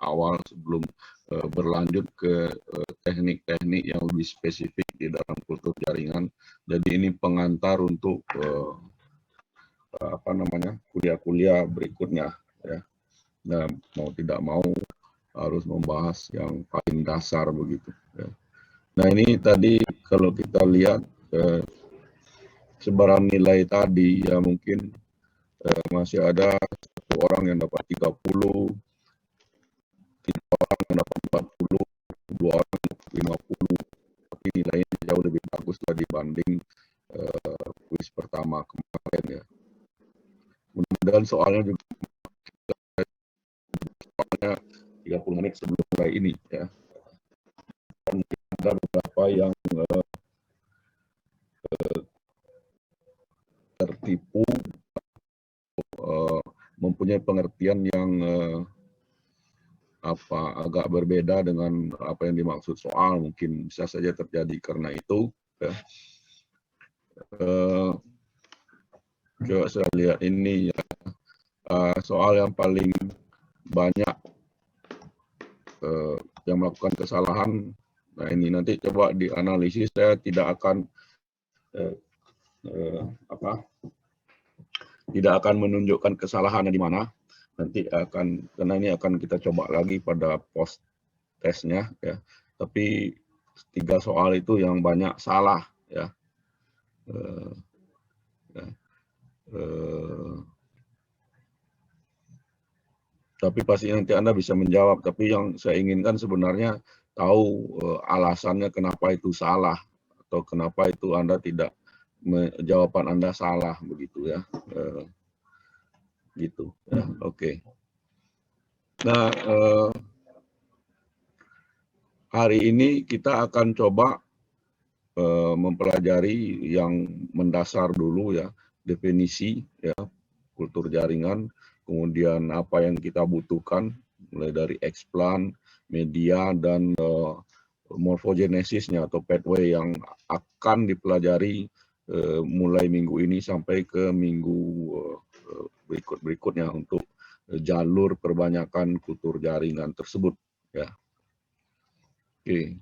awal sebelum berlanjut ke teknik-teknik yang lebih spesifik di dalam kultur jaringan. Jadi ini pengantar untuk kuliah-kuliah berikutnya ya. Nah, mau tidak mau harus membahas yang paling dasar begitu ya. Nah, ini tadi kalau kita lihat sebaran nilai tadi ya, mungkin masih ada satu orang yang dapat 30, 3 orang yang dapat 40, 2 orang yang dapat 50, tapi nilainya jauh lebih bagus lah dibanding kuis pertama kemarin ya. Mudah-mudahan soalnya juga 30 menit sebelum mulai ini ya. Dan ada beberapa yang tertipu, mempunyai pengertian yang agak berbeda dengan apa yang dimaksud soal, mungkin bisa saja terjadi karena itu ya. Coba saya lihat ini ya, soal yang paling banyak yang melakukan kesalahan. Nah, ini nanti coba dianalisis, saya tidak akan tidak akan menunjukkan kesalahannya di mana. Nanti karena ini akan kita coba lagi pada post tesnya ya. Tapi 3 soal itu yang banyak salah ya. Tapi pasti nanti Anda bisa menjawab. Tapi yang saya inginkan sebenarnya tahu alasannya kenapa itu salah, atau kenapa itu Anda tidak, jawaban Anda salah begitu ya. Gitu ya. Oke. Nah, hari ini kita akan coba mempelajari yang mendasar dulu ya, definisi ya kultur jaringan, kemudian apa yang kita butuhkan mulai dari explan, media, dan morfogenesisnya atau pathway yang akan dipelajari mulai minggu ini sampai ke minggu berikutnya untuk jalur perbanyakan kultur jaringan tersebut ya. Oke.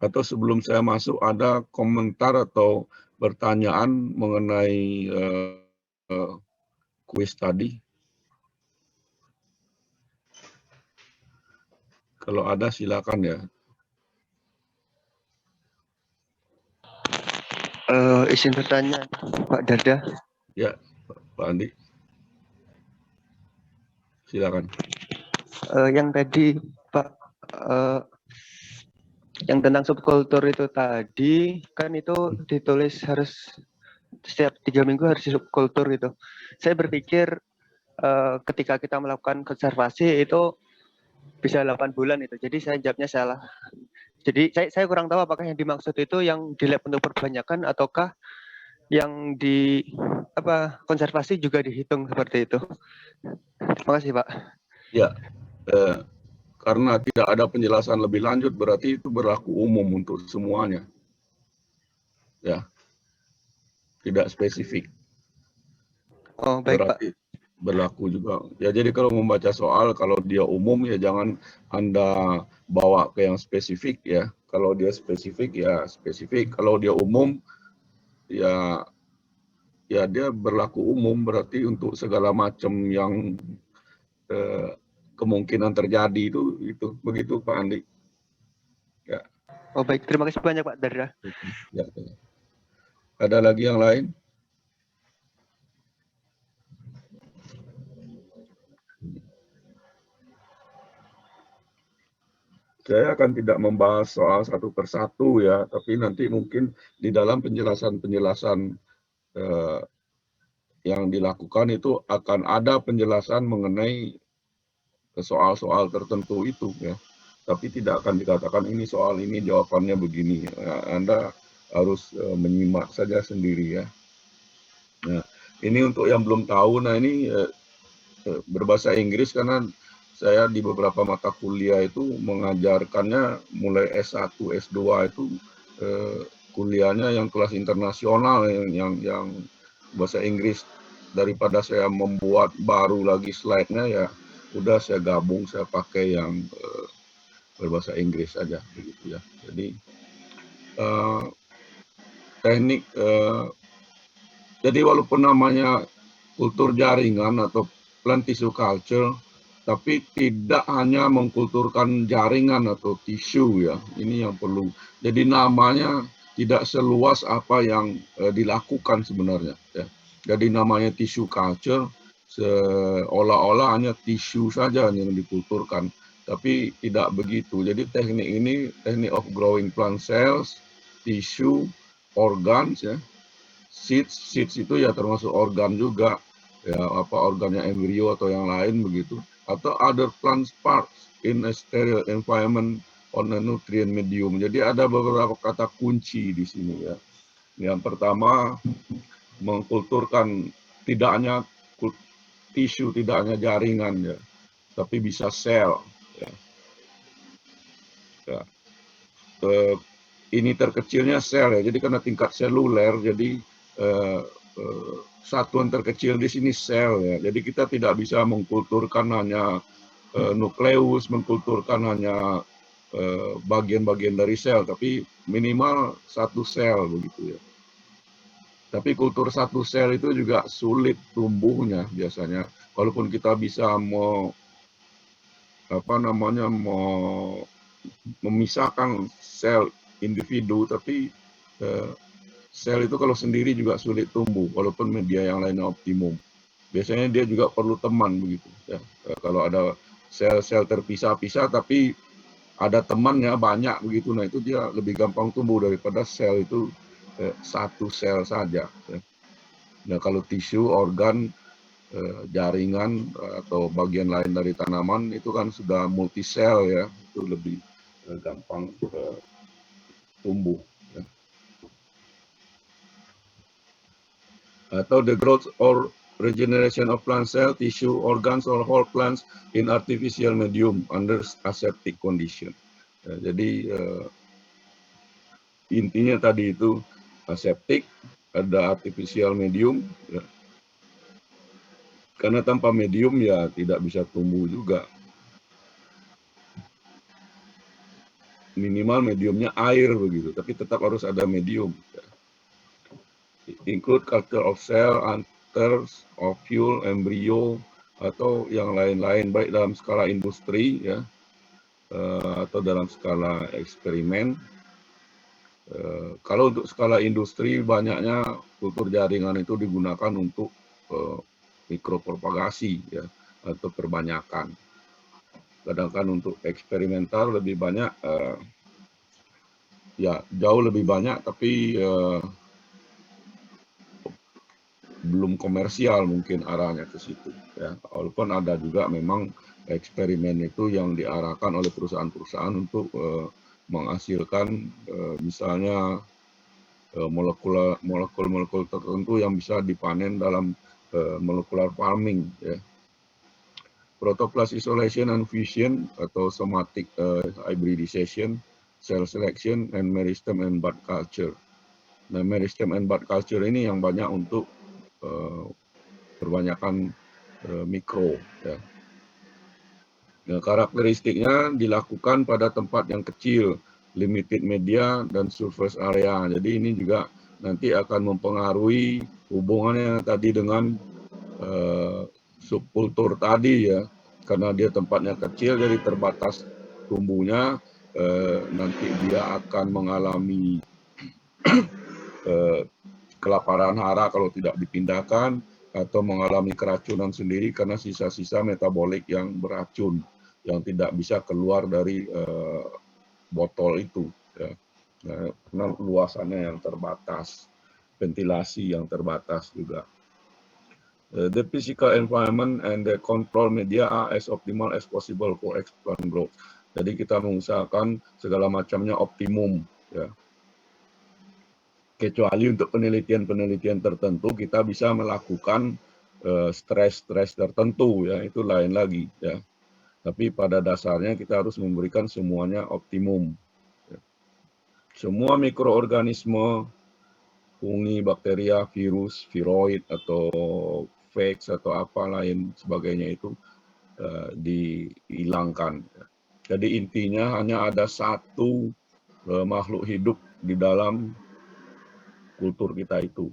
Atau sebelum saya masuk, ada komentar atau pertanyaan mengenai kuis tadi? Kalau ada silakan ya. Izin bertanya, Pak Darda. Ya, Pak Andi. Silakan. Yang tadi Pak, yang tentang subkultur itu tadi kan itu ditulis harus setiap 3 minggu harus subkultur itu. Saya berpikir ketika kita melakukan konservasi itu bisa 8 bulan itu. Jadi saya jawabnya salah. Jadi saya kurang tahu apakah yang dimaksud itu yang di lab untuk perbanyakan ataukah yang di konservasi juga dihitung seperti itu. Terima kasih Pak. Ya, karena tidak ada penjelasan lebih lanjut, berarti itu berlaku umum untuk semuanya. Ya, tidak spesifik. Oh baik berarti Pak. Berlaku juga. Ya, jadi kalau membaca soal, kalau dia umum ya jangan Anda bawa ke yang spesifik ya. Kalau dia spesifik ya spesifik. Kalau dia umum ya dia berlaku umum, berarti untuk segala macam yang kemungkinan terjadi itu begitu Pak Andi. Ya. Oh baik, terima kasih banyak Pak Darda. Ya. Ada lagi yang lain? Saya akan tidak membahas soal satu persatu ya, tapi nanti mungkin di dalam penjelasan-penjelasan yang dilakukan itu akan ada penjelasan mengenai soal-soal tertentu itu ya. Tapi tidak akan dikatakan ini soal ini jawabannya begini. Ya, Anda harus menyimak saja sendiri ya. Nah, ini untuk yang belum tahu, nah ini berbahasa Inggris karena saya di beberapa mata kuliah itu mengajarkannya mulai S1, S2 itu kuliahnya yang kelas internasional yang bahasa Inggris daripada saya membuat baru lagi slide-nya, ya udah saya gabung, saya pakai yang berbahasa Inggris aja begitu ya. Jadi teknik jadi walaupun namanya kultur jaringan atau plant tissue culture, tapi tidak hanya mengkulturkan jaringan atau tisu ya. Ini yang perlu. Jadi namanya tidak seluas apa yang dilakukan sebenarnya ya. Jadi namanya tissue culture seolah-olah hanya tisu saja yang dikulturkan, tapi tidak begitu. Jadi teknik ini teknik of growing plant cells, tissue, organs ya. Seeds itu ya termasuk organ juga ya, apa organnya embrio atau yang lain begitu, atau other plant parts in a sterile environment on a nutrient medium. Jadi ada beberapa kata kunci di sini ya. Yang pertama, mengkulturkan tidak hanya tisu, tidak hanya jaringan ya, tapi bisa sel ya. Ya. Ini terkecilnya sel ya, jadi karena tingkat seluler, jadi satuan terkecil di sini sel ya. Jadi kita tidak bisa mengkulturkan hanya nukleus, mengkulturkan hanya bagian-bagian dari sel, tapi minimal satu sel begitu ya. Tapi kultur satu sel itu juga sulit tumbuhnya biasanya. Walaupun kita bisa memisahkan sel individu, tapi sel itu kalau sendiri juga sulit tumbuh, walaupun media yang lainnya optimum. Biasanya dia juga perlu teman begitu. Ya. Kalau ada sel-sel terpisah-pisah, tapi ada temannya banyak begitu, nah itu dia lebih gampang tumbuh daripada sel itu satu sel saja. Ya. Nah kalau tisu, organ, jaringan atau bagian lain dari tanaman itu kan sudah multisel ya, itu lebih gampang tumbuh. Ya. Atau the growth or regeneration of plant cell, tissue, organs, or whole plants in artificial medium under aseptic condition. Ya, jadi intinya tadi itu aseptic, ada artificial medium, ya. Karena tanpa medium ya tidak bisa tumbuh juga. Minimal mediumnya air begitu, tapi tetap harus ada medium. Ya. Include culture of cell, anthers, ovule, embryo, atau yang lain-lain, baik dalam skala industri ya, atau dalam skala eksperimen. Kalau untuk skala industri, banyaknya kultur jaringan itu digunakan untuk mikropropagasi ya, atau perbanyakan. Kadang-kadang untuk eksperimental lebih banyak, ya jauh lebih banyak, tapi belum komersial mungkin arahnya ke situ ya. Walaupun ada juga memang eksperimen itu yang diarahkan oleh perusahaan-perusahaan untuk menghasilkan misalnya molekul-molekul tertentu yang bisa dipanen dalam molecular farming ya. Protoplast isolation and fusion atau somatic hybridization, cell selection, and meristem and bud culture. Nah, meristem and bud culture ini yang banyak untuk perbanyakan mikro ya. Nah, karakteristiknya dilakukan pada tempat yang kecil, limited media dan surface area. Jadi ini juga nanti akan mempengaruhi hubungannya tadi dengan subkultur tadi ya, karena dia tempatnya kecil jadi terbatas tumbuhnya, nanti dia akan mengalami kelaparan hara kalau tidak dipindahkan, atau mengalami keracunan sendiri karena sisa-sisa metabolik yang beracun yang tidak bisa keluar dari botol itu ya. Nah, karena luasannya yang terbatas, ventilasi yang terbatas juga. The physical environment and the control media are as optimal as possible for plant growth. Jadi kita mengusahakan segala macamnya optimum ya. Kecuali untuk penelitian-penelitian tertentu kita bisa melakukan stres-stres tertentu ya, itu lain lagi ya. Tapi pada dasarnya kita harus memberikan semuanya optimum. Ya. Semua mikroorganisme, fungi, bakteria, virus, viroid atau fakes atau apa lain sebagainya itu dihilangkan. Jadi intinya hanya ada satu makhluk hidup di dalam kultur kita itu,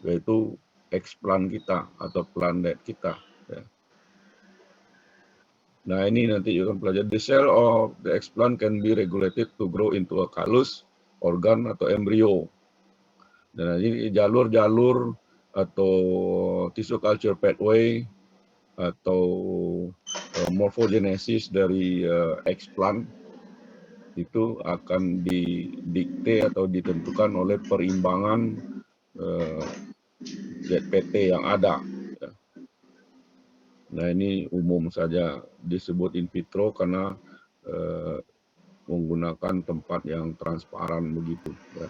yaitu eksplan kita atau planet kita. Ya. Nah ini nanti juga pelajari. The cell of the explant can be regulated to grow into a callus, organ atau embrio. Dan ini jalur-jalur atau tissue culture pathway atau morphogenesis dari explant itu akan didikte atau ditentukan oleh perimbangan ZPT yang ada. Nah ini umum saja disebut in vitro karena menggunakan tempat yang transparan begitu. Ya.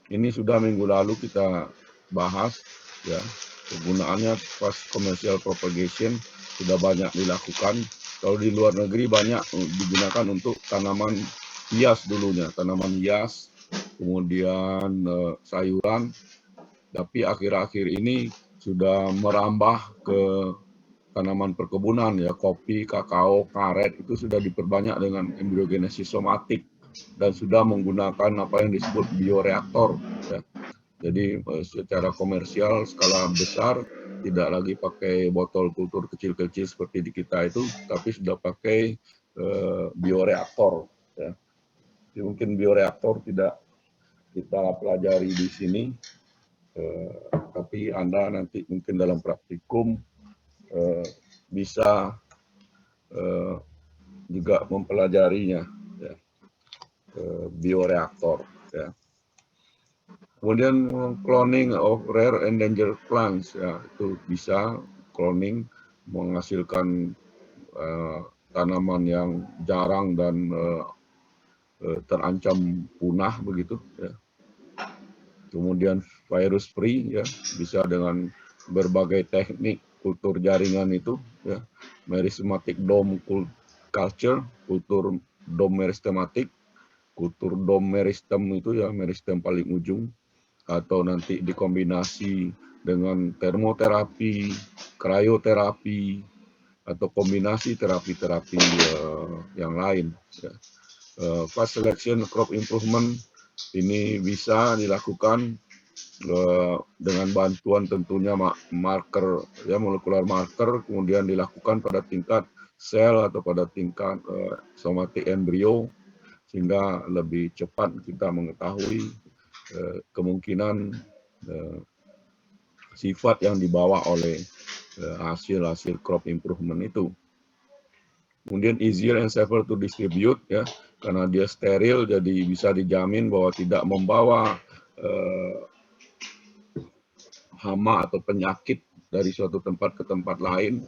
Ini sudah minggu lalu kita bahas, ya penggunaannya pas commercial propagation sudah banyak dilakukan. Kalau di luar negeri banyak digunakan untuk tanaman hias dulunya, tanaman hias, kemudian sayuran. Tapi akhir-akhir ini sudah merambah ke tanaman perkebunan, ya kopi, kakao, karet itu sudah diperbanyak dengan embryogenesis somatik dan sudah menggunakan apa yang disebut bioreaktor. Ya. Jadi secara komersial skala besar tidak lagi pakai botol kultur kecil-kecil seperti di kita itu, tapi sudah pakai bioreaktor. Ya. Jadi mungkin bioreaktor tidak kita pelajari di sini, tapi Anda nanti mungkin dalam praktikum bisa juga mempelajarinya, ya. Bioreaktor. Ya. Kemudian cloning of rare endangered plants, ya itu bisa cloning menghasilkan tanaman yang jarang dan terancam punah begitu. Ya. Kemudian virus free, ya bisa dengan berbagai teknik kultur jaringan itu, ya meristematic dome culture, kultur dome meristematik, kultur dome meristem itu ya meristem paling ujung, atau nanti dikombinasi dengan termoterapi, krioterapi, atau kombinasi terapi-terapi yang lain. Ya. Fast selection crop improvement ini bisa dilakukan dengan bantuan tentunya marker, ya molekular marker, kemudian dilakukan pada tingkat sel atau pada tingkat somatic embrio, sehingga lebih cepat kita mengetahui kemungkinan sifat yang dibawa oleh hasil-hasil crop improvement itu. Kemudian easier and safer to distribute, ya karena dia steril, jadi bisa dijamin bahwa tidak membawa hama atau penyakit dari suatu tempat ke tempat lain,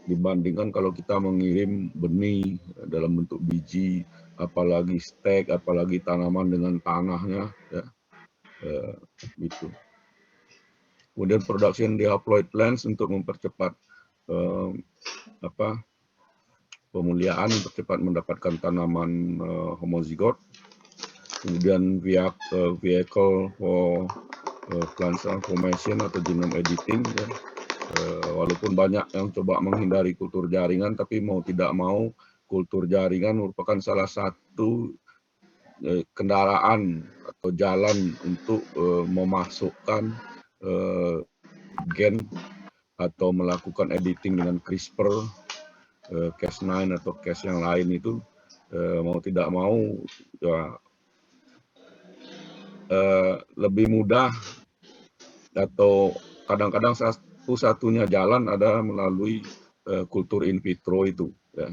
dibandingkan kalau kita mengirim benih dalam bentuk biji, apalagi stek, apalagi tanaman dengan tanahnya, ya, gitu. Kemudian production dihaploid plants untuk mempercepat pemuliaan, mempercepat mendapatkan tanaman homozigot. Kemudian vehicle for plant transformation atau genome editing, ya. Walaupun banyak yang coba menghindari kultur jaringan, tapi mau tidak mau kultur jaringan merupakan salah satu kendaraan atau jalan untuk memasukkan gen atau melakukan editing dengan CRISPR, Cas9 atau Cas yang lain itu, mau tidak mau ya, lebih mudah, atau kadang-kadang satu-satunya jalan adalah melalui kultur in vitro itu. Ya.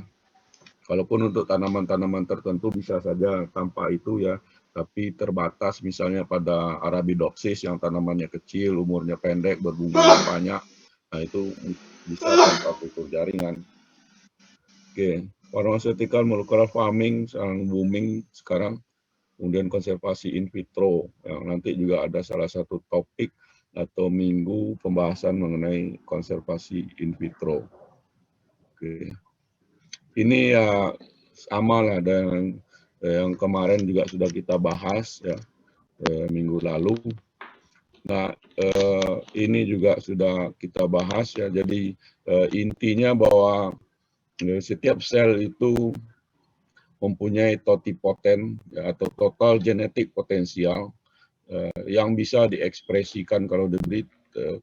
Walaupun untuk tanaman-tanaman tertentu bisa saja tanpa itu, ya, tapi terbatas misalnya pada Arabidopsis yang tanamannya kecil, umurnya pendek, berbunga banyak, nah itu bisa tanpa kultur jaringan. Oke, pharmaceutical molecular farming sangat booming sekarang. Kemudian konservasi in vitro, yang nanti juga ada salah satu topik atau minggu pembahasan mengenai konservasi in vitro. Oke. Ini ya sama lah dengan yang kemarin juga sudah kita bahas, ya minggu lalu. Nah, ini juga sudah kita bahas ya. Jadi intinya bahwa setiap sel itu mempunyai totipoten ya, atau total genetik potensial yang bisa diekspresikan kalau diberi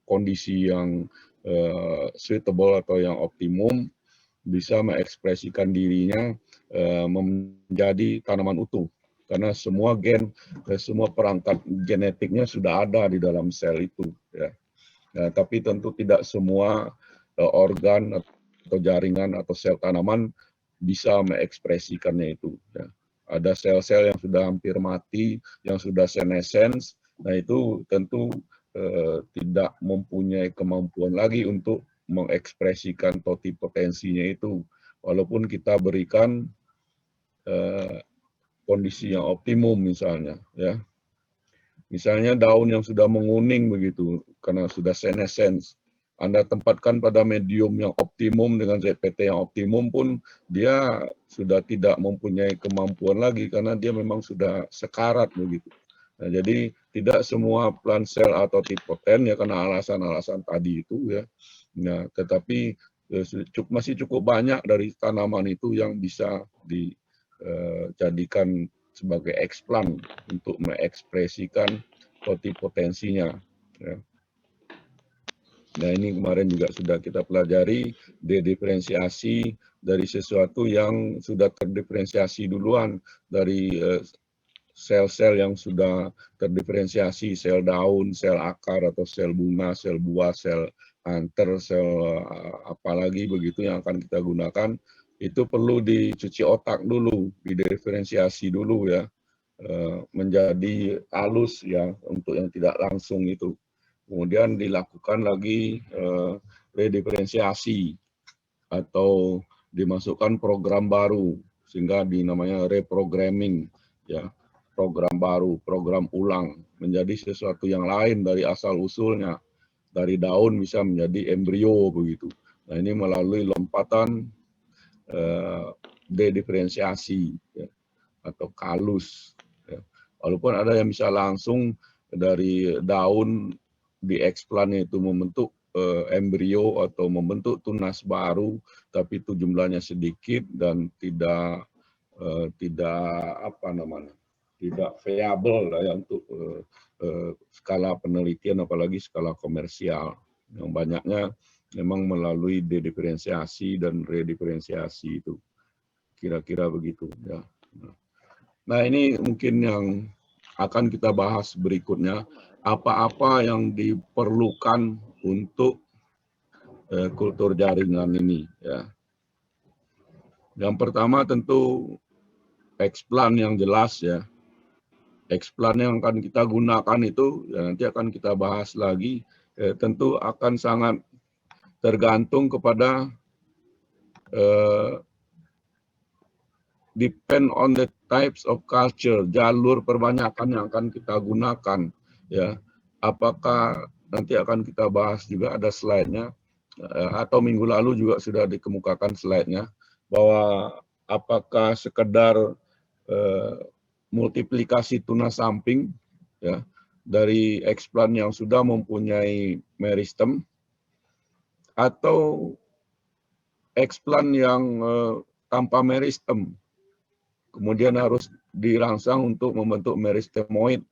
kondisi yang suitable atau yang optimum, bisa mengekspresikan dirinya menjadi tanaman utuh. Karena semua gen, semua perangkat genetiknya sudah ada di dalam sel itu. Ya. Nah, tapi tentu tidak semua organ atau jaringan atau sel tanaman bisa mengekspresikannya itu. Ya. Ada sel-sel yang sudah hampir mati, yang sudah senescence. Nah, itu tentu tidak mempunyai kemampuan lagi untuk mengekspresikan totipotensinya itu. Walaupun kita berikan kondisi yang optimum misalnya, ya. Misalnya daun yang sudah menguning begitu, karena sudah senescence. Anda tempatkan pada medium yang optimum dengan ZPT yang optimum pun dia sudah tidak mempunyai kemampuan lagi karena dia memang sudah sekarat begitu. Nah, jadi tidak semua plant cell atau tipoten ya karena alasan-alasan tadi itu ya. Nah, tetapi masih cukup banyak dari tanaman itu yang bisa dijadikan sebagai eksplan untuk mengekspresikan totipotensinya. Ya. Nah, ini kemarin juga sudah kita pelajari dediferensiasi dari sesuatu yang sudah terdiferensiasi duluan dari sel-sel yang sudah terdiferensiasi, sel daun, sel akar atau sel bunga, sel buah, sel anter, sel apalagi begitu yang akan kita gunakan, itu perlu dicuci otak dulu, didiferensiasi dulu ya, menjadi halus ya untuk yang tidak langsung itu. Kemudian dilakukan lagi rediferensiasi atau dimasukkan program baru sehingga dinamanya reprogramming ya, program baru, program ulang menjadi sesuatu yang lain dari asal usulnya. Dari daun bisa menjadi embrio begitu. Nah, ini melalui lompatan dediferensiasi ya, atau kalus. Ya. Walaupun ada yang bisa langsung dari daun dieksplan itu membentuk embrio atau membentuk tunas baru, tapi itu jumlahnya sedikit dan tidak tidak viable lah ya untuk skala penelitian apalagi skala komersial. Yang banyaknya memang melalui dediferensiasi dan rediferensiasi itu. Kira-kira begitu ya. Nah, ini mungkin yang akan kita bahas berikutnya, apa-apa yang diperlukan untuk kultur jaringan ini ya. Yang pertama tentu eksplan yang jelas ya. Eksplan yang akan kita gunakan itu ya nanti akan kita bahas lagi, tentu akan sangat tergantung kepada depend on the types of culture, jalur perbanyakan yang akan kita gunakan ya. Apakah nanti akan kita bahas juga, ada slide-nya atau minggu lalu juga sudah dikemukakan slide-nya, bahwa apakah sekedar multiplikasi tunas samping ya dari eksplan yang sudah mempunyai meristem atau eksplan yang tanpa meristem kemudian harus dirangsang untuk membentuk meristemoid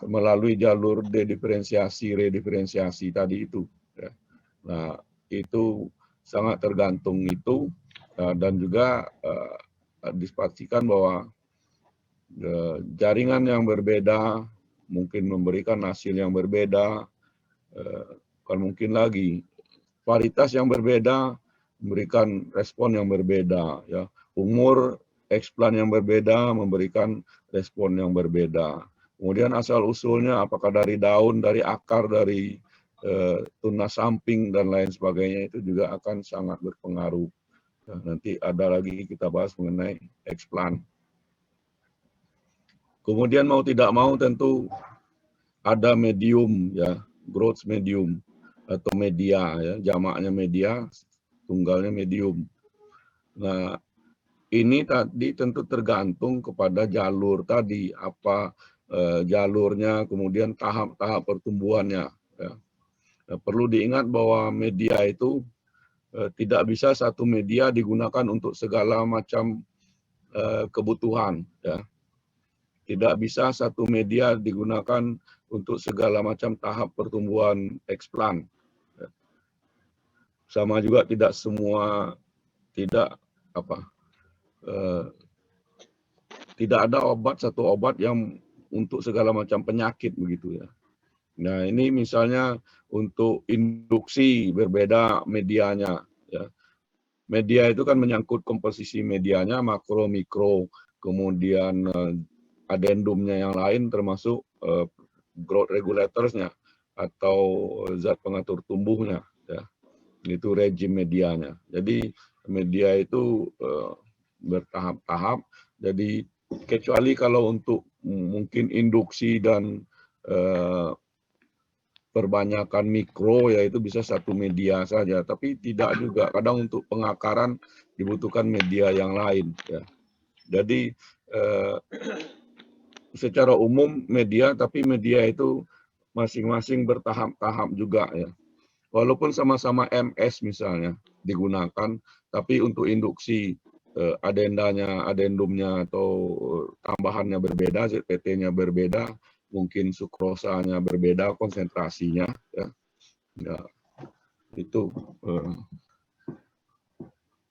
melalui jalur dediferensiasi, rediferensiasi tadi itu. Ya. Nah, itu sangat tergantung itu dan juga dipastikan bahwa jaringan yang berbeda mungkin memberikan hasil yang berbeda, kan mungkin lagi varietas yang berbeda memberikan respon yang berbeda, ya. Umur eksplan yang berbeda memberikan respon yang berbeda. Kemudian asal usulnya apakah dari daun, dari akar, dari tunas samping dan lain sebagainya itu juga akan sangat berpengaruh. Nah, nanti ada lagi kita bahas mengenai eksplan. Kemudian mau tidak mau tentu ada medium ya, growth medium atau media ya, jamaknya media, tunggalnya medium. Nah, ini tadi tentu tergantung kepada jalur tadi, apa jalurnya, kemudian tahap-tahap pertumbuhannya. Ya. Perlu diingat bahwa media itu tidak bisa satu media digunakan untuk segala macam kebutuhan. Ya. Tidak bisa satu media digunakan untuk segala macam tahap pertumbuhan eksplan. Ya. Sama juga tidak semua, tidak apa, tidak ada satu obat yang untuk segala macam penyakit begitu ya. Nah ini misalnya untuk induksi berbeda medianya. Ya. Media itu kan menyangkut komposisi medianya, makro, mikro, kemudian adendumnya yang lain termasuk growth regulatorsnya atau zat pengatur tumbuhnya. Ya. Itu rejim medianya. Jadi media itu bertahap-tahap. Jadi kecuali kalau untuk mungkin induksi dan perbanyakan mikro, yaitu bisa satu media saja, tapi tidak juga. Kadang untuk pengakaran dibutuhkan media yang lain. Ya. Jadi secara umum media, tapi media itu masing-masing bertahap-tahap juga ya. Walaupun sama-sama MS misalnya digunakan, tapi untuk induksi adendumnya atau tambahannya berbeda, ZPT-nya berbeda, mungkin sukrosanya berbeda, konsentrasinya. Ya. Ya, itu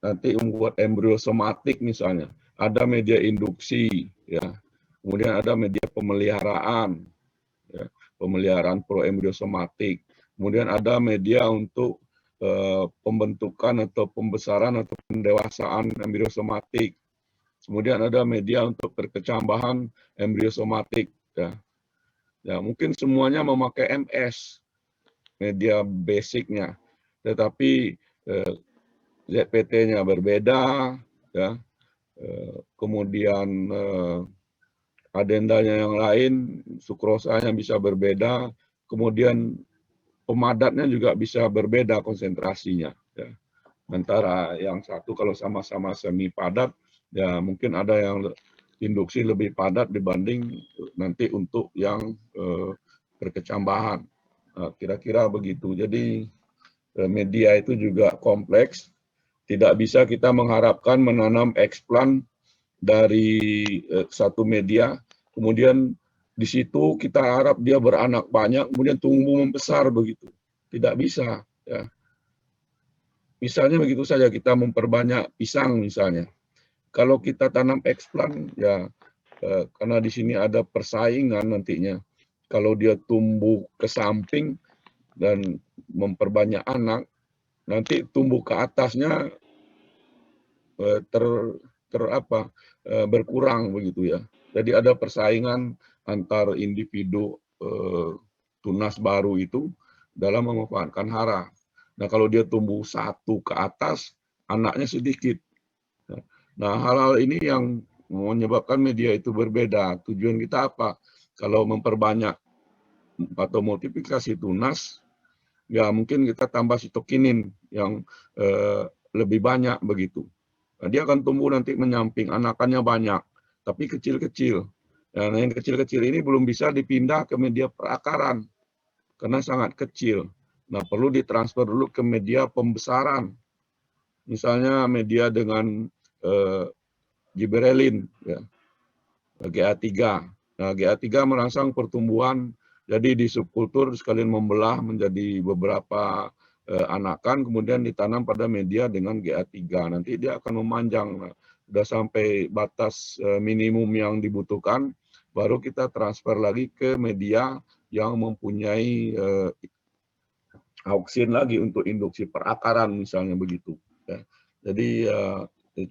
nanti membuat embrio somatik misalnya. Ada media induksi, ya. Kemudian ada media pemeliharaan, ya. Pemeliharaan proembriosomatik. Kemudian ada media untuk pembentukan atau pembesaran atau pendewasaan embriosomatik. Kemudian ada media untuk perkecambahan embriosomatik. Ya. Ya, mungkin semuanya memakai MS, media basicnya, tetapi ZPT-nya berbeda, ya. Kemudian adendanya yang lain, sukrosanya bisa berbeda, kemudian pemadatnya juga bisa berbeda konsentrasinya. Ya. Antara yang satu kalau sama-sama semi padat, ya mungkin ada yang induksi lebih padat dibanding nanti untuk yang perkecambahan. Kira-kira begitu. Jadi media itu juga kompleks. Tidak bisa kita mengharapkan menanam eksplan dari satu media, kemudian di situ kita harap dia beranak banyak, kemudian tumbuh membesar begitu. Tidak bisa. Ya. Misalnya begitu saja kita memperbanyak pisang misalnya. Kalau kita tanam eksplan, ya karena di sini ada persaingan nantinya. Kalau dia tumbuh ke samping dan memperbanyak anak, nanti tumbuh ke atasnya berkurang begitu ya. Jadi ada persaingan antar individu tunas baru itu dalam memanfaatkan hara. Nah kalau dia tumbuh satu ke atas, anaknya sedikit. Nah hal-hal ini yang menyebabkan media itu berbeda. Tujuan kita apa? Kalau memperbanyak atau multiplikasi tunas, ya mungkin kita tambah sitokinin yang lebih banyak begitu. Nah, dia akan tumbuh nanti menyamping, anakannya banyak, tapi kecil-kecil. Nah, yang kecil-kecil ini belum bisa dipindah ke media perakaran karena sangat kecil. Nah, perlu ditransfer dulu ke media pembesaran. Misalnya media dengan gibberellin, ya, GA3. Nah, GA3 merangsang pertumbuhan, jadi di subkultur sekalian membelah menjadi beberapa anakan, kemudian ditanam pada media dengan GA3. Nanti dia akan memanjang. Sudah sampai batas minimum yang dibutuhkan, baru kita transfer lagi ke media yang mempunyai auksin lagi untuk induksi perakaran misalnya begitu. Ya. Jadi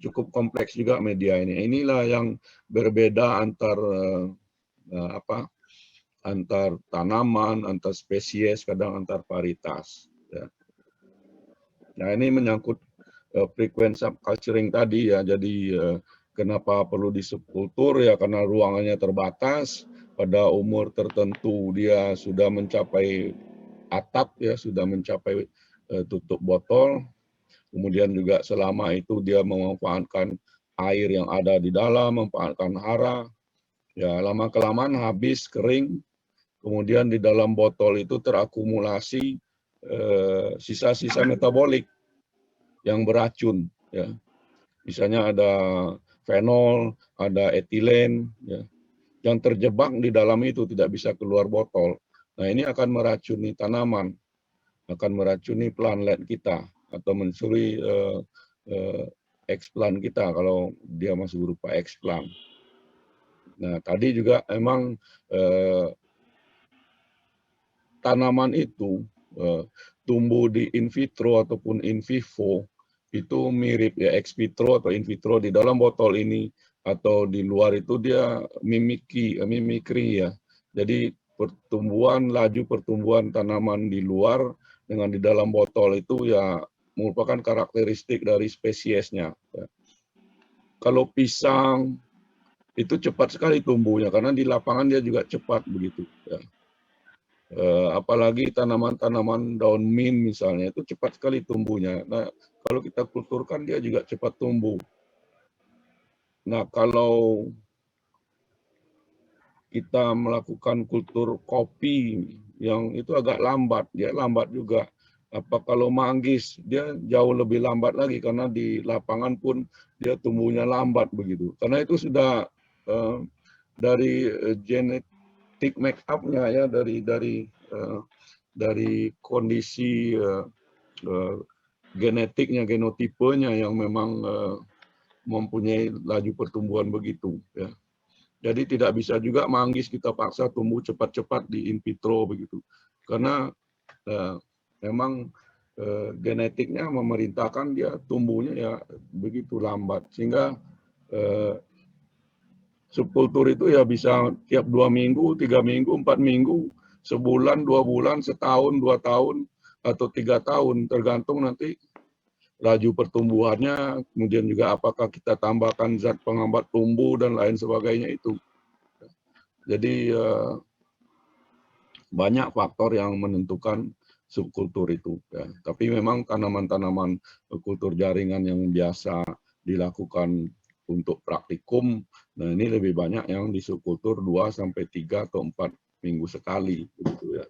cukup kompleks juga media ini. Inilah yang berbeda antar antar tanaman, antar spesies, kadang antar varietas. Ya. Nah ini menyangkut frequency subculturing tadi ya. Jadi kenapa perlu di subkultur ya karena ruangannya terbatas. Pada umur tertentu dia sudah mencapai atap ya, sudah mencapai tutup botol. Kemudian juga selama itu dia memanfaatkan air yang ada di dalam, memanfaatkan hara. Ya, lama-kelamaan habis, kering, kemudian di dalam botol itu terakumulasi sisa-sisa metabolik yang beracun. Ya. Misalnya ada fenol, ada etilen, ya, yang terjebak di dalam itu tidak bisa keluar botol. Nah, ini akan meracuni tanaman, akan meracuni plantlet kita, atau mencuri eksplan kita kalau dia masih berupa eksplan. Nah, tadi juga emang tanaman itu tumbuh di in vitro ataupun in vivo itu mirip ya, ex vitro atau in vitro. Di dalam botol ini atau di luar itu dia mimikri ya. Jadi laju pertumbuhan tanaman di luar dengan di dalam botol itu ya merupakan karakteristik dari spesiesnya. Ya. Kalau pisang itu cepat sekali tumbuhnya karena di lapangan dia juga cepat begitu. Ya. Apalagi tanaman-tanaman daun mint misalnya itu cepat sekali tumbuhnya. Nah, kalau kita kulturkan dia juga cepat tumbuh. Nah, kalau kita melakukan kultur kopi yang itu agak lambat, dia lambat juga. Apa kalau manggis, dia jauh lebih lambat lagi karena di lapangan pun dia tumbuhnya lambat begitu. Karena itu sudah dari genetik make up-nya ya, dari kondisi genetiknya, genotipenya yang memang mempunyai laju pertumbuhan begitu. Ya. Jadi tidak bisa juga manggis kita paksa tumbuh cepat-cepat di in vitro begitu, karena memang genetiknya memerintahkan dia tumbuhnya ya begitu lambat, sehingga subkultur itu ya bisa tiap 2 minggu, 3 minggu, 4 minggu, sebulan, 2 bulan, setahun, 2 tahun, atau 3 tahun, tergantung nanti laju pertumbuhannya, kemudian juga apakah kita tambahkan zat penghambat tumbuh dan lain sebagainya itu. Jadi banyak faktor yang menentukan subkultur itu. Ya. Tapi memang tanaman-tanaman kultur jaringan yang biasa dilakukan untuk praktikum, nah ini lebih banyak yang di subkultur 2 sampai 3 atau 4 minggu sekali begitu ya.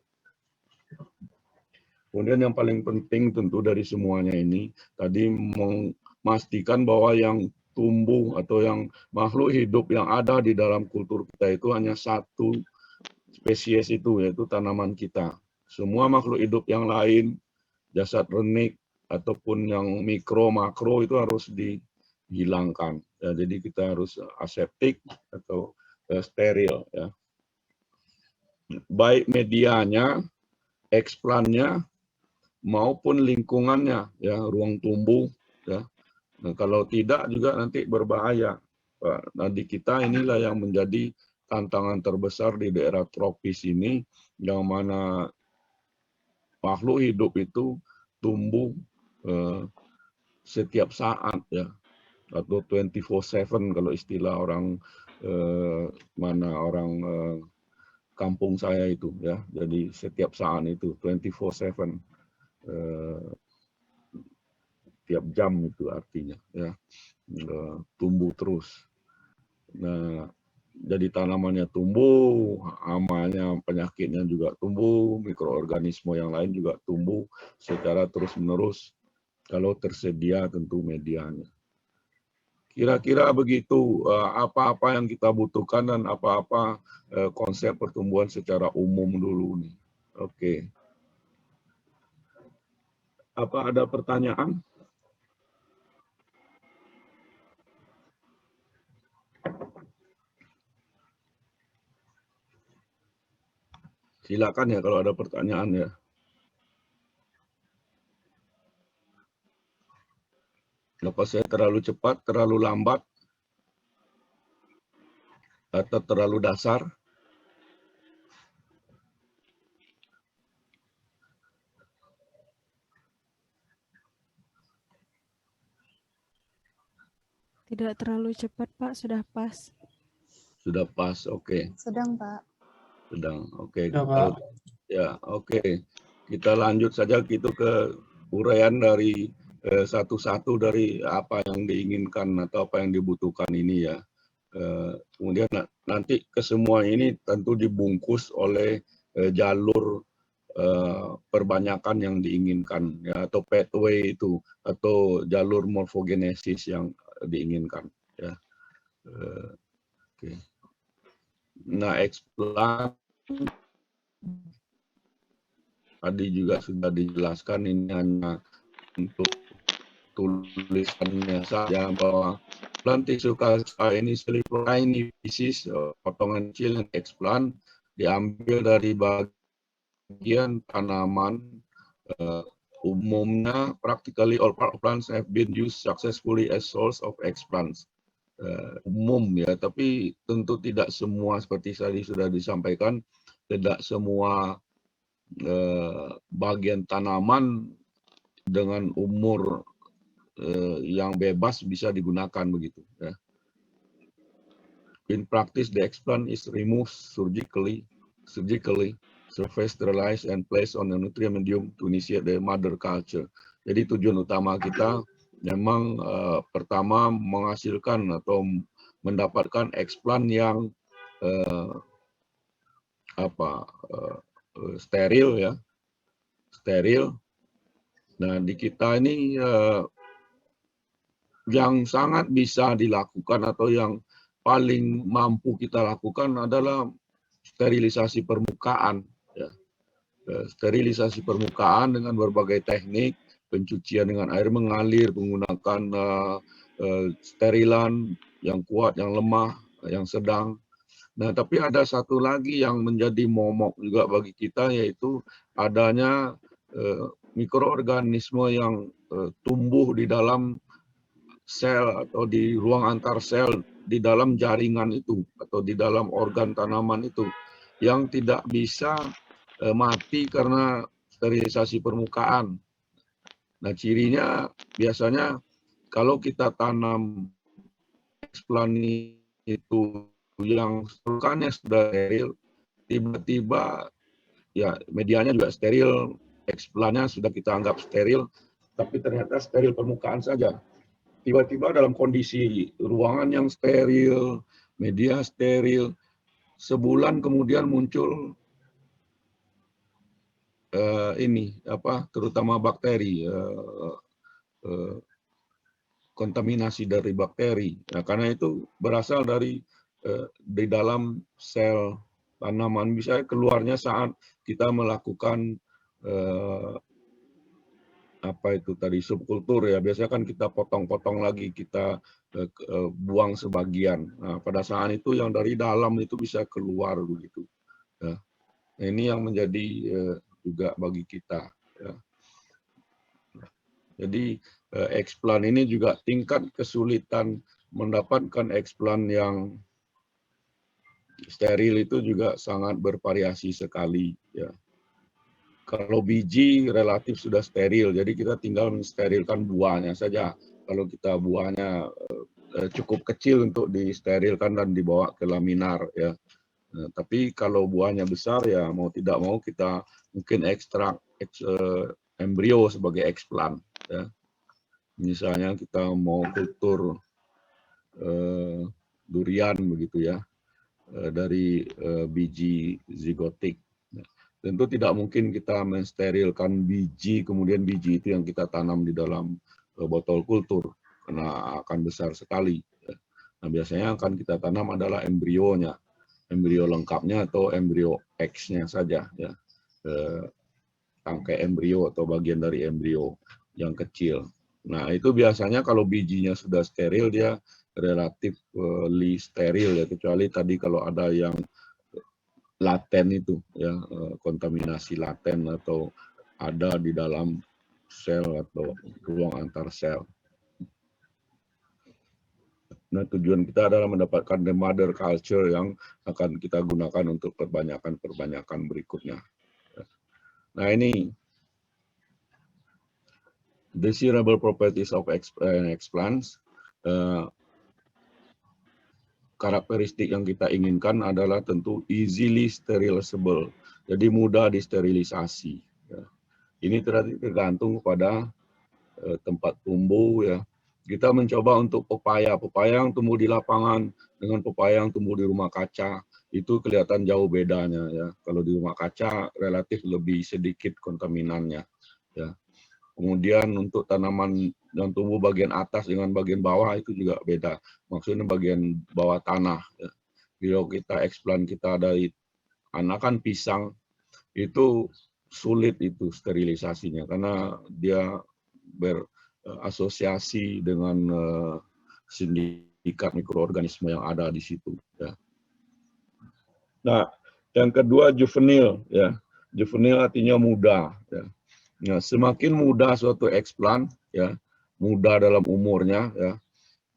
Kemudian yang paling penting tentu dari semuanya ini tadi memastikan bahwa yang tumbuh atau yang makhluk hidup yang ada di dalam kultur kita itu hanya satu spesies itu, yaitu tanaman kita. Semua makhluk hidup yang lain, jasad renik ataupun yang mikro makro itu harus dihilangkan. Ya, jadi kita harus aseptik atau steril ya. Baik medianya, eksplannya maupun lingkungannya ya, ruang tumbuh ya. Nah, kalau tidak juga nanti berbahaya. Nah, di kita inilah yang menjadi tantangan terbesar di daerah tropis ini, yang mana makhluk hidup itu tumbuh setiap saat ya, atau 24/7 kalau istilah orang kampung saya itu ya. Jadi setiap saat itu 24/7. Tiap jam itu artinya ya, tumbuh terus. Nah, jadi tanamannya tumbuh, hamanya, penyakitnya juga tumbuh, mikroorganisme yang lain juga tumbuh secara terus-menerus kalau tersedia tentu medianya. Kira-kira begitu apa-apa yang kita butuhkan dan apa-apa konsep pertumbuhan secara umum dulu nih. Oke. Apa ada pertanyaan? Silakan ya kalau ada pertanyaan ya. Apa saya terlalu cepat, terlalu lambat, atau terlalu dasar? Tidak terlalu cepat, Pak. Sudah pas. Sudah pas, oke. Sedang, Pak. Sedang, oke. Ya, Pak. Ya, oke. Kita lanjut saja gitu ke uraian dari satu-satu dari apa yang diinginkan atau apa yang dibutuhkan ini ya. Kemudian nanti kesemua ini tentu dibungkus oleh jalur perbanyakan yang diinginkan, ya, atau pathway itu, atau jalur morfogenesis yang diinginkan. Ya. Oke. Nah, explant tadi juga sudah dijelaskan, ini hanya untuk tulisannya saja bahwa plant tissue culture initially tiny pieces, potongan kecil yang explant diambil dari bagian tanaman. Umumnya practically all plants have been used successfully as source of explants. Umum ya, tapi tentu tidak semua, seperti tadi sudah disampaikan, tidak semua bagian tanaman dengan umur yang bebas bisa digunakan begitu. Ya. In practice, the explant is removed surgically, surface sterilized and placed on the nutrient medium to initiate the mother culture. Jadi tujuan utama kita memang pertama menghasilkan atau mendapatkan explant yang steril, ya, steril. Nah, di kita ini yang sangat bisa dilakukan atau yang paling mampu kita lakukan adalah sterilisasi permukaan. Ya. Sterilisasi permukaan dengan berbagai teknik, pencucian dengan air mengalir, menggunakan sterilan yang kuat, yang lemah, yang sedang. Nah, tapi ada satu lagi yang menjadi momok juga bagi kita, yaitu adanya mikroorganisme yang tumbuh di dalam sel atau di ruang antar sel, di dalam jaringan itu atau di dalam organ tanaman itu, yang tidak bisa mati karena sterilisasi permukaan. Nah, cirinya biasanya kalau kita tanam explant itu yang permukaannya sudah steril, tiba-tiba ya medianya juga steril, explantnya sudah kita anggap steril, tapi ternyata steril permukaan saja. Tiba-tiba dalam kondisi ruangan yang steril, media steril, sebulan kemudian muncul terutama bakteri, kontaminasi dari bakteri. Nah, karena itu berasal dari di dalam sel tanaman, bisa keluarnya saat kita melakukan subkultur, ya, biasanya kan kita potong-potong lagi, kita buang sebagian. Nah, pada saat itu yang dari dalam itu bisa keluar begitu. Ya. Nah, ini yang menjadi juga bagi kita. Ya. Jadi explant ini juga tingkat kesulitan mendapatkan explant yang steril itu juga sangat bervariasi sekali. Ya. Kalau biji relatif sudah steril, jadi kita tinggal mensterilkan buahnya saja. Kalau kita buahnya cukup kecil untuk disterilkan dan dibawa ke laminar, ya. Nah, tapi kalau buahnya besar, ya mau tidak mau kita mungkin ekstrak embrio sebagai explant. Ya. Misalnya kita mau kultur durian begitu, ya, dari biji zigotik. Tentu tidak mungkin kita mensterilkan biji, kemudian biji itu yang kita tanam di dalam botol kultur, karena akan besar sekali. Nah, biasanya akan kita tanam adalah embrionya, embrio lengkapnya atau embrio X-nya saja, ya, tangkai embrio atau bagian dari embrio yang kecil. Nah, itu biasanya kalau bijinya sudah steril, dia relatif steril, ya, kecuali tadi kalau ada yang laten itu, ya, kontaminasi laten atau ada di dalam sel atau ruang antar sel. Nah, tujuan kita adalah mendapatkan the mother culture yang akan kita gunakan untuk perbanyakan berikutnya. Nah, ini desirable properties of explants. Karakteristik yang kita inginkan adalah tentu easily sterilizable, jadi mudah disterilisasi. Ya. Ini tergantung pada tempat tumbuh, ya, Kita mencoba untuk pepaya yang tumbuh di lapangan dengan pepaya yang tumbuh di rumah kaca, itu kelihatan jauh bedanya ya. Kalau di rumah kaca relatif lebih sedikit kontaminannya ya. Kemudian untuk tanaman yang tumbuh bagian atas dengan bagian bawah itu juga beda. Maksudnya bagian bawah tanah ya. Kalau kita eksplan kita dari anakan pisang itu sulit itu sterilisasinya karena dia berasosiasi dengan sindikat mikroorganisme yang ada di situ. Ya. Nah, yang kedua juvenil, ya. Juvenil artinya muda. Ya. Nah, semakin muda suatu eksplan, ya, muda dalam umurnya, ya,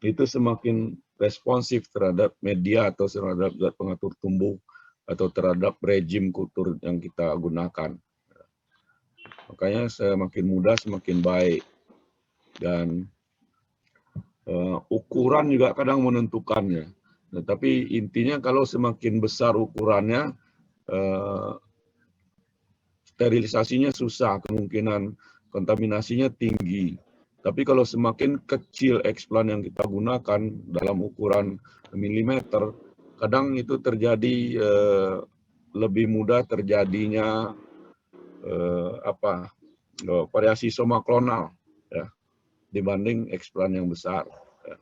itu semakin responsif terhadap media atau terhadap zat pengatur tumbuh atau terhadap rejim kultur yang kita gunakan. Makanya semakin muda semakin baik. Dan ukuran juga kadang menentukannya. Nah, tapi intinya kalau semakin besar ukurannya, sterilisasinya susah, kemungkinan kontaminasinya tinggi. Tapi kalau semakin kecil eksplan yang kita gunakan dalam ukuran milimeter, kadang itu terjadi lebih mudah terjadinya variasi somaklonal ya, dibanding eksplan yang besar. Ya.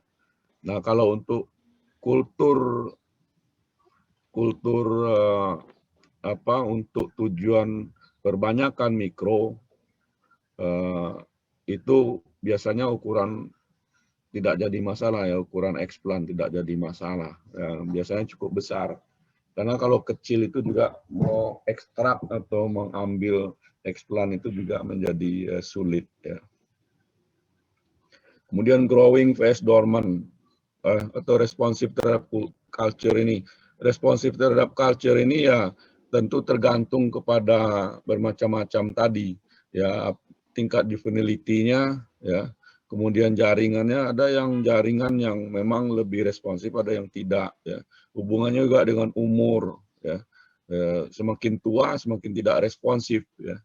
Nah, kalau untuk kultur untuk tujuan perbanyakan mikro itu biasanya ukuran tidak jadi masalah ya, ukuran eksplan tidak jadi masalah. Ya, biasanya cukup besar. Karena kalau kecil itu juga mau ekstrak atau mengambil eksplan itu juga menjadi sulit ya. Kemudian growing phase dormant atau responsif terhadap culture ini. Responsif terhadap culture ini ya tentu tergantung kepada bermacam-macam tadi ya, tingkat juvenility-nya ya. Kemudian jaringannya, ada yang jaringan yang memang lebih responsif, ada yang tidak ya. Hubungannya juga dengan umur ya. Semakin tua semakin tidak responsif ya.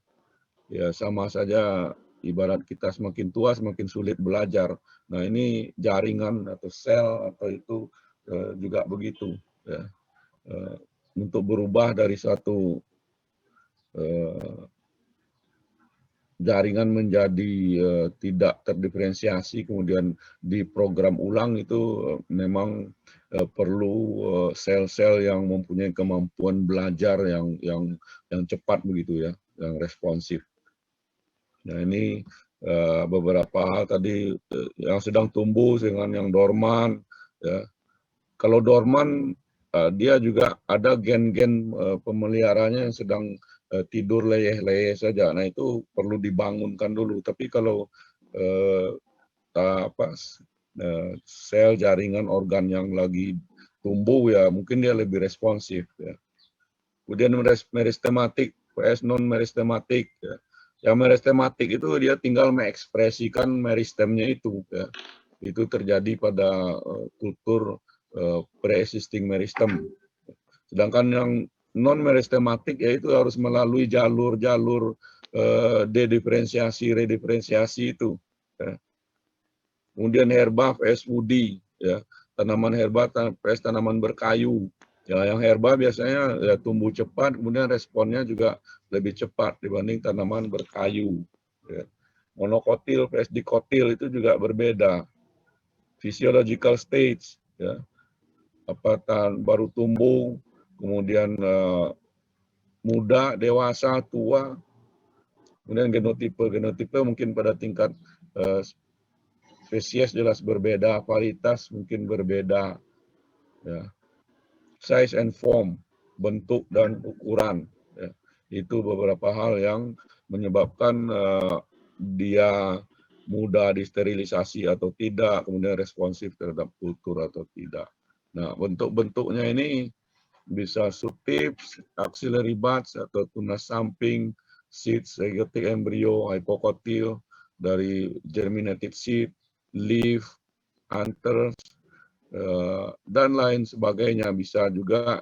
Ya sama saja, ibarat kita semakin tua semakin sulit belajar. Nah, ini jaringan atau sel atau itu juga begitu ya. Untuk berubah dari satu jaringan menjadi tidak terdiferensiasi kemudian diprogram ulang itu memang perlu sel-sel yang mempunyai kemampuan belajar yang cepat begitu ya, yang responsif. Nah, ini beberapa hal tadi yang sedang tumbuh dengan yang dorman ya. Kalau dorman dia juga ada gen-gen pemeliharanya yang sedang tidur leyeh-leyeh saja. Nah, itu perlu dibangunkan dulu. Tapi kalau sel jaringan organ yang lagi tumbuh ya mungkin dia lebih responsif ya. Kemudian meristematik, PS non meristematik ya. Yang meristematik itu dia tinggal mengekspresikan meristemnya itu ya. Itu terjadi pada kultur pre-existing meristem. Sedangkan yang non meristematik yaitu harus melalui jalur-jalur dediferensiasi, rediferensiasi itu. Ya. Kemudian herba vs woody, ya. Tanaman herba vs tanaman berkayu. Ya, yang herba biasanya ya, tumbuh cepat, kemudian responnya juga lebih cepat dibanding tanaman berkayu. Ya. Monokotil vs dikotil itu juga berbeda. Physiological stage, ya. Baru tumbuh, kemudian muda, dewasa, tua, kemudian genotipe mungkin pada tingkat spesies jelas berbeda, varietas mungkin berbeda, ya. Size and form, bentuk dan ukuran, ya. Itu beberapa hal yang menyebabkan dia mudah disterilisasi atau tidak, kemudian responsif terhadap kultur atau tidak. Nah, bentuk-bentuknya ini bisa subtips, axillary buds atau tunas samping, seeds, zygotic embryo, hypocotyl, dari germinated seed, leaf, anthers, dan lain sebagainya. Bisa juga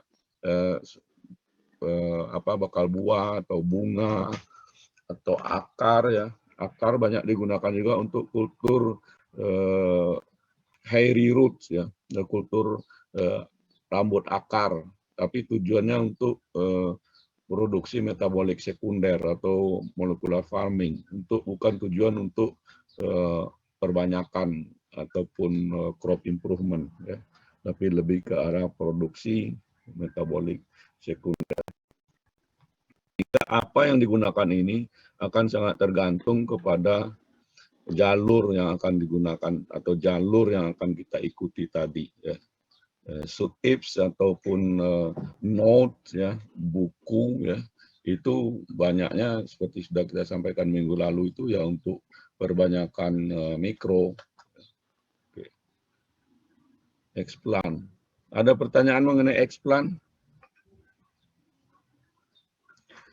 bakal buah atau bunga atau akar ya. Akar banyak digunakan juga untuk kultur eh, hairy roots ya, kultur rambut akar, tapi tujuannya untuk produksi metabolik sekunder atau molecular farming, bukan tujuan untuk perbanyakan ataupun crop improvement ya, tapi lebih ke arah produksi metabolik sekunder. Apa yang digunakan ini akan sangat tergantung kepada jalur yang akan digunakan atau jalur yang akan kita ikuti tadi ya. Tips ataupun notes ya, buku ya, itu banyaknya seperti sudah kita sampaikan minggu lalu itu ya untuk perbanyakan mikro. Oke. Explan. Ada pertanyaan mengenai explan?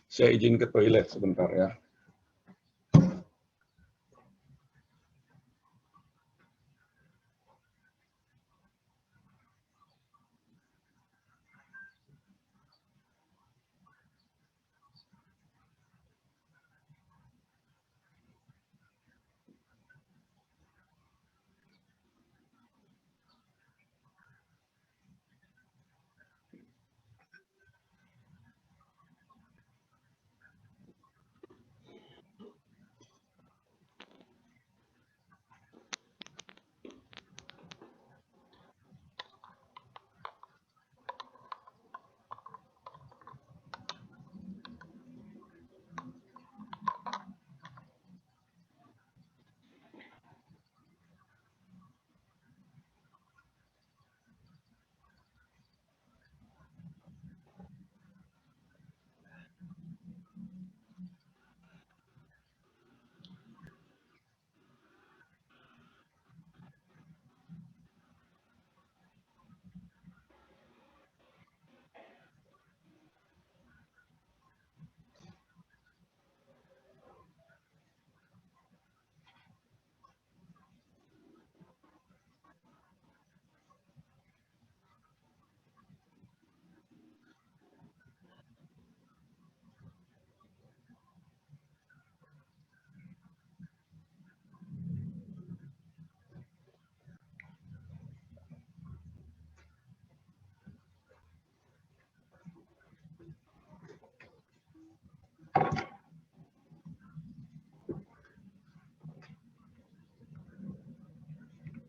Saya izin ke toilet sebentar ya.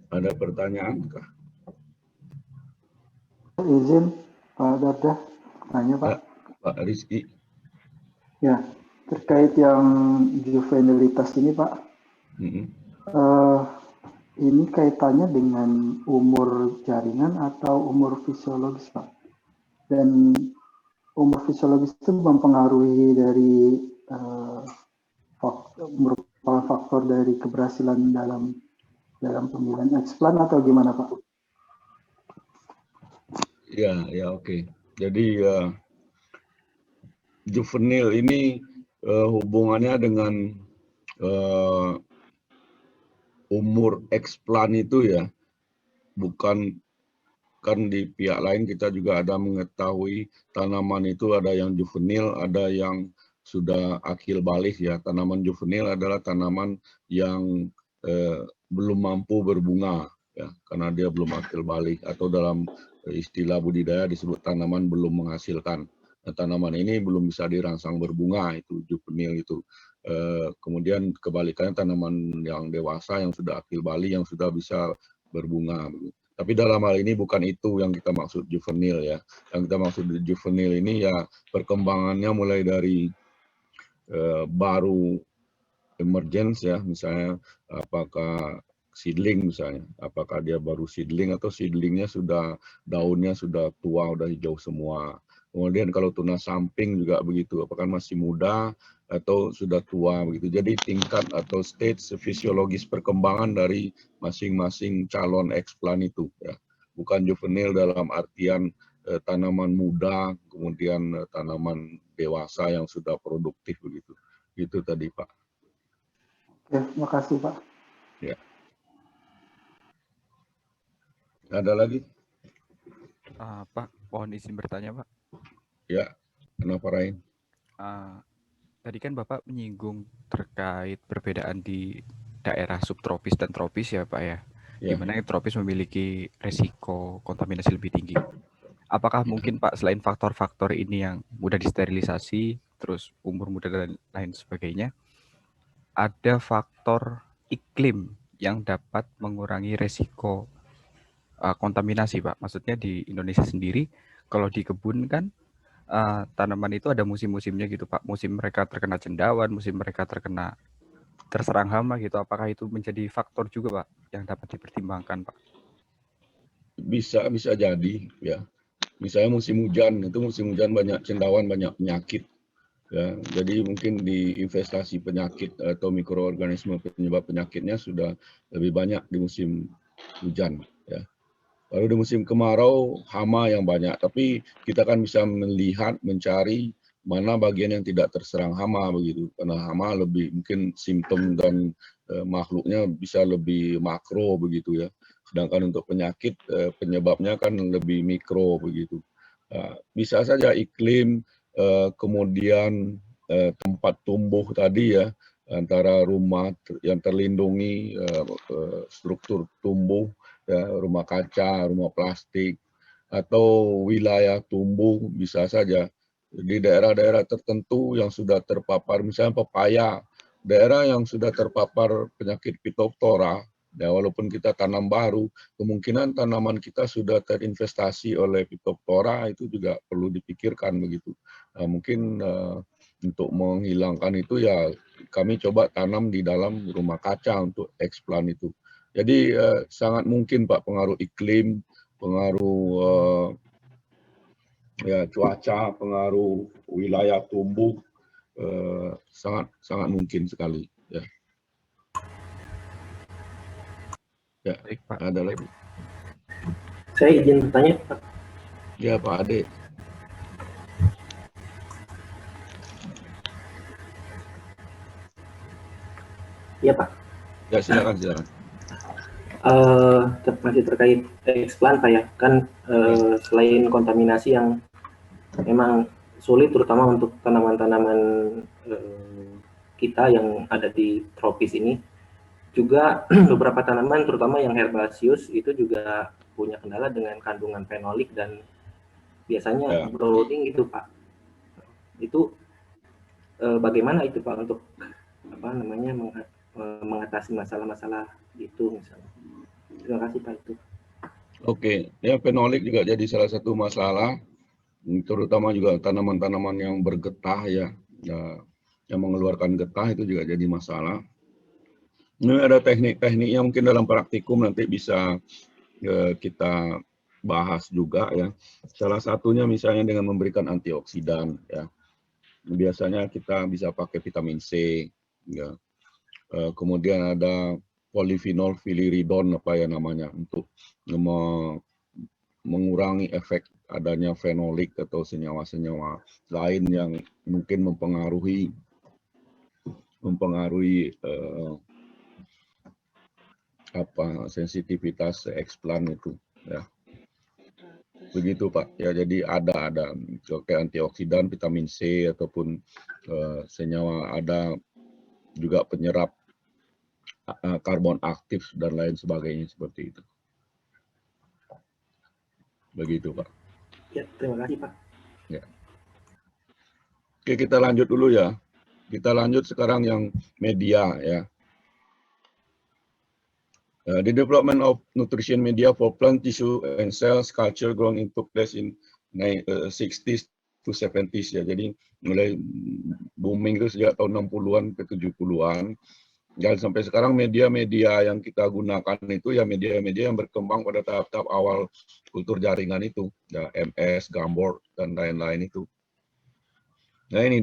Ada pertanyaan kah? Izin Pak Dardah, tanya Pak. Ya, Pak Rizky. Ya, terkait yang juvenilitas ini Pak, ini kaitannya dengan umur jaringan atau umur fisiologis Pak? Dan umur fisiologis itu mempengaruhi dari merupakan faktor dari keberhasilan dalam pemilihan explan atau gimana Pak? Ya, oke. Jadi juvenil ini hubungannya dengan umur explan itu ya, bukan kan di pihak lain kita juga ada mengetahui tanaman itu ada yang juvenil, ada yang sudah akil balik ya. Tanaman juvenil adalah tanaman yang belum mampu berbunga ya, karena dia belum akil balik, atau dalam istilah budidaya disebut tanaman belum menghasilkan. Nah, tanaman ini belum bisa dirangsang berbunga, itu juvenil itu. Kemudian kebalikannya tanaman yang dewasa yang sudah akil balik yang sudah bisa berbunga. Tapi dalam hal ini bukan itu yang kita maksud juvenil ya. Yang kita maksud juvenil ini ya perkembangannya mulai dari baru emergence ya, misalnya apakah seedling misalnya, apakah dia baru seedling atau seedlingnya sudah daunnya sudah tua, sudah hijau semua. Kemudian kalau tunas samping juga begitu, apakah masih muda atau sudah tua begitu. Jadi tingkat atau stage fisiologis perkembangan dari masing-masing calon explan itu ya. Bukan juvenil dalam artian tanaman muda, kemudian tanaman dewasa yang sudah produktif begitu. Itu tadi Pak. Ya, terima kasih Pak. Ya. Ada lagi? Pak, mohon izin bertanya Pak. Ya, kenapa Tadi kan Bapak menyinggung terkait perbedaan di daerah subtropis dan tropis ya Pak ya, di Ya, mana yang tropis memiliki resiko kontaminasi lebih tinggi. Apakah mungkin Pak selain faktor-faktor ini yang mudah disterilisasi, terus umur muda dan lain sebagainya, ada faktor iklim yang dapat mengurangi resiko kontaminasi Pak? Maksudnya di Indonesia sendiri, kalau di kebun kan tanaman itu ada musim-musimnya gitu Pak. Musim mereka terkena cendawan, musim mereka terserang hama gitu. Apakah itu menjadi faktor juga Pak yang dapat dipertimbangkan Pak? bisa jadi ya. Misalnya musim hujan, itu musim hujan banyak cendawan, banyak penyakit. Ya, jadi mungkin di investasi penyakit atau mikroorganisme penyebab penyakitnya sudah lebih banyak di musim hujan. Ya. Lalu di musim kemarau hama yang banyak, tapi kita kan bisa melihat, mencari mana bagian yang tidak terserang hama begitu. Karena hama lebih mungkin simptom dan makhluknya bisa lebih makro begitu ya. Sedangkan untuk penyakit penyebabnya kan lebih mikro begitu. Bisa saja iklim, kemudian tempat tumbuh tadi ya, antara rumah yang terlindungi, struktur tumbuh, ya, rumah kaca, rumah plastik, atau wilayah tumbuh bisa saja. Di daerah-daerah tertentu yang sudah terpapar, misalnya pepaya, daerah yang sudah terpapar penyakit Phytophthora, ya walaupun kita tanam baru, kemungkinan tanaman kita sudah terinvestasi oleh Phytophthora itu juga perlu dipikirkan begitu. Mungkin untuk menghilangkan itu ya kami coba tanam di dalam rumah kaca untuk eksplan itu. Jadi sangat mungkin Pak pengaruh iklim, pengaruh ya cuaca, pengaruh wilayah tumbuh sangat sangat mungkin sekali. Ya, ya. Baik Pak. Ada lagi? Saya izin bertanya, Pak. Ya Pak Ade. Iya, Pak. Ya silakan silakan. Masih terkait eksplan, Pak ya. Kan selain kontaminasi yang memang sulit, terutama untuk tanaman-tanaman kita yang ada di tropis ini, juga beberapa tanaman, terutama yang herbaceous, itu juga punya kendala dengan kandungan fenolik dan biasanya brooding gitu, Pak. Itu bagaimana itu, Pak, untuk mengatasi masalah-masalah itu misalnya. Terima kasih Pak itu. Oke, ya fenolik juga jadi salah satu masalah, terutama juga tanaman-tanaman yang bergetah ya, yang mengeluarkan getah itu juga jadi masalah. Ini ada teknik-teknik yang mungkin dalam praktikum nanti bisa kita bahas juga ya. Salah satunya misalnya dengan memberikan antioksidan ya. Biasanya kita bisa pakai vitamin C ya. Kemudian ada polyphenol filiridon apa ya namanya untuk mengurangi efek adanya fenolik atau senyawa-senyawa lain yang mungkin mempengaruhi sensitivitas eksplan itu ya. Begitu Pak ya, jadi ada kayak antioksidan, vitamin C ataupun senyawa, ada juga penyerap karbon aktif dan lain sebagainya seperti itu. Begitu Pak. Ya, terima kasih Pak. Ya. Oke, kita lanjut dulu ya. Kita lanjut sekarang yang media ya. The development of nutrition media for plant tissue and cells culture growing took place in 60s to 70s ya. Jadi mulai booming itu sejak tahun 60-an ke 70-an. Dan sampai sekarang media-media yang kita gunakan itu ya media-media yang berkembang pada tahap-tahap awal kultur jaringan itu. Ya, MS, Gumboard, dan lain-lain itu. Nah ini